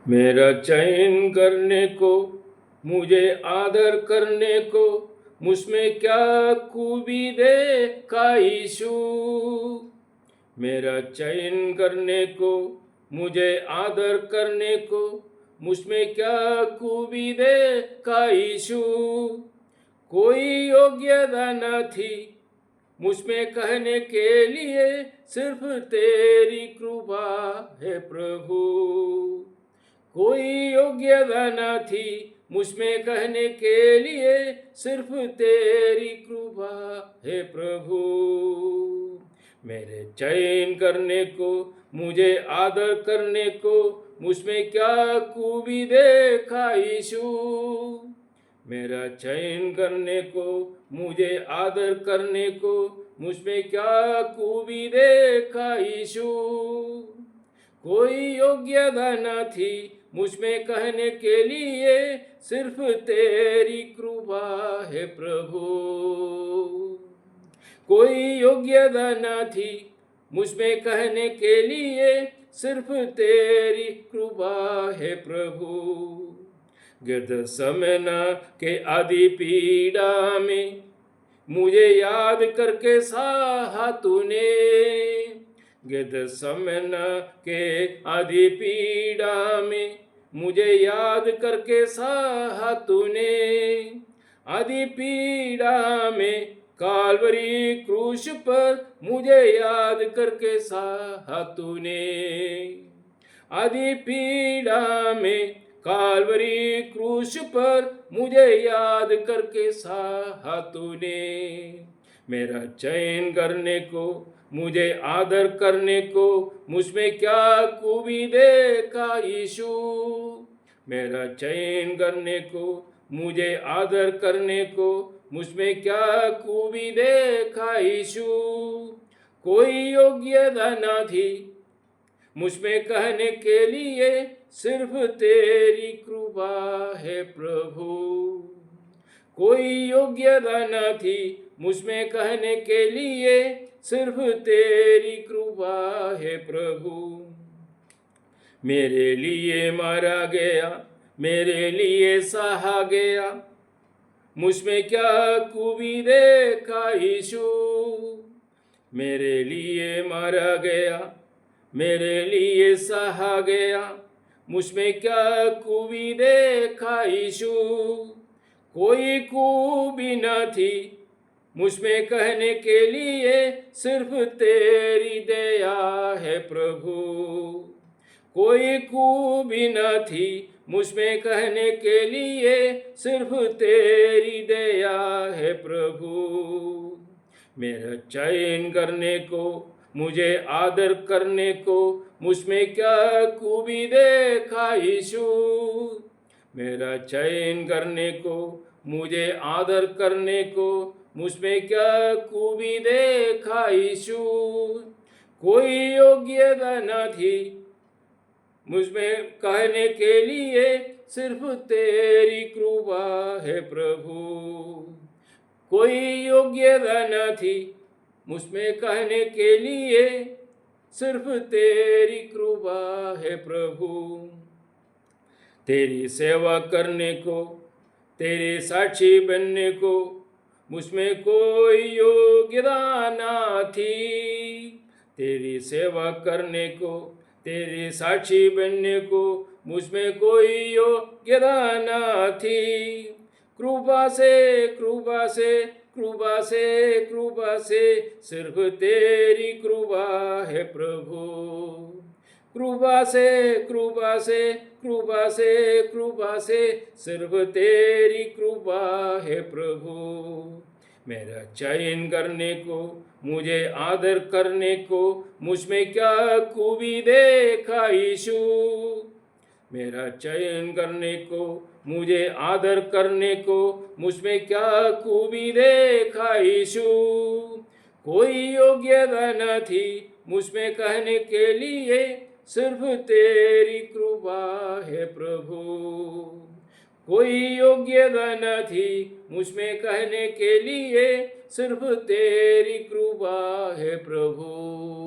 मेरा चयन करने को, मुझे आदर करने को, मुझमें क्या खूबी देखा यीशु। मेरा चयन करने को, मुझे आदर करने को, मुझमें क्या खूबी देखा यीशु। कोई योग्यता न थी मुझमें कहने के लिए, सिर्फ तेरी कृपा है प्रभु। कोई योग्यता न थी मुझमें कहने के लिए, सिर्फ तेरी कृपा है प्रभु। मेरे चयन करने को, मुझे आदर करने को, मुझमें क्या खूबी देखा यीशु। मेरा चयन करने को, मुझे आदर करने को, मुझमें क्या खूबी देखा यीशु। कोई योग्यता न थी मुझमें कहने के लिए, सिर्फ तेरी कृपा है प्रभु। कोई योग्यता न थी मुझमें कहने के लिए, सिर्फ तेरी कृपा है प्रभु। गेत्सेमनी के आदि पीड़ा में मुझे याद करके सहा तूने। गेत्सेमनी के आदि पीड़ा में मुझे याद करके सहा तूने। आदि पीड़ा में काल्वरी क्रूस पर मुझे याद करके सहा तूने। आदि पीड़ा में काल्वरी क्रूस पर मुझे याद करके सहा तूने। मेरा चयन करने को, मुझे आदर करने को, मुझमें क्या खूबी देखा यीशु। मेरा चयन करने को, मुझे आदर करने को, मुझमें क्या खूबी देखा यीशु। कोई योग्यता न थी मुझमें कहने के लिए, सिर्फ तेरी कृपा है प्रभु। कोई योग्यता न थी मुझमें कहने के लिए, सिर्फ तेरी कृपा है प्रभु। मेरे लिए मारा गया, मेरे लिए सहा गया, मुझमें क्या खूबी देखा यीशु। मेरे लिए मारा गया, मेरे लिए सहा गया, मुझमें क्या खूबी देखा यीशु। कोई खूबी न थी मुझमें कहने के लिए, सिर्फ तेरी दया है प्रभु। कोई खूबी न थी मुझमें कहने के लिए, सिर्फ तेरी दया है प्रभु। मेरा चयन करने को, मुझे आदर करने को, मुझमें क्या खूबी देखा यीशु। मेरा चयन करने को, मुझे आदर करने को, मुझमें क्या खूबी देखा यीशु। कोई योग्यता न थी मुझमें कहने के लिए, सिर्फ तेरी कृपा है प्रभु। कोई योग्यता न थी मुझमें कहने के लिए, सिर्फ तेरी कृपा है प्रभु। तेरी सेवा करने को, तेरे साक्षी बनने को, मुझमें कोई योग्यता न थी। तेरी सेवा करने को, तेरे साक्षी बनने को, मुझमें कोई योग्यता न थी। कृपा से, कृपा से, कृपा से, कृपा से, सिर्फ तेरी कृपा है प्रभु। कृपा से, कृपा से, कृपा से, कृपा से, सिर्फ तेरी कृपा है प्रभु। मेरा चयन करने को, मुझे आदर करने को, मुझमें क्या खूबी देखा यीशु। मेरा चयन करने को, मुझे आदर करने को, मुझमें क्या खूबी देखा यीशु। कोई योग्यता न थी मुझमें कहने के लिए, सिर्फ तेरी कृपा है प्रभु। कोई योग्यता न थी मुझमें कहने के लिए, सिर्फ तेरी कृपा है प्रभु।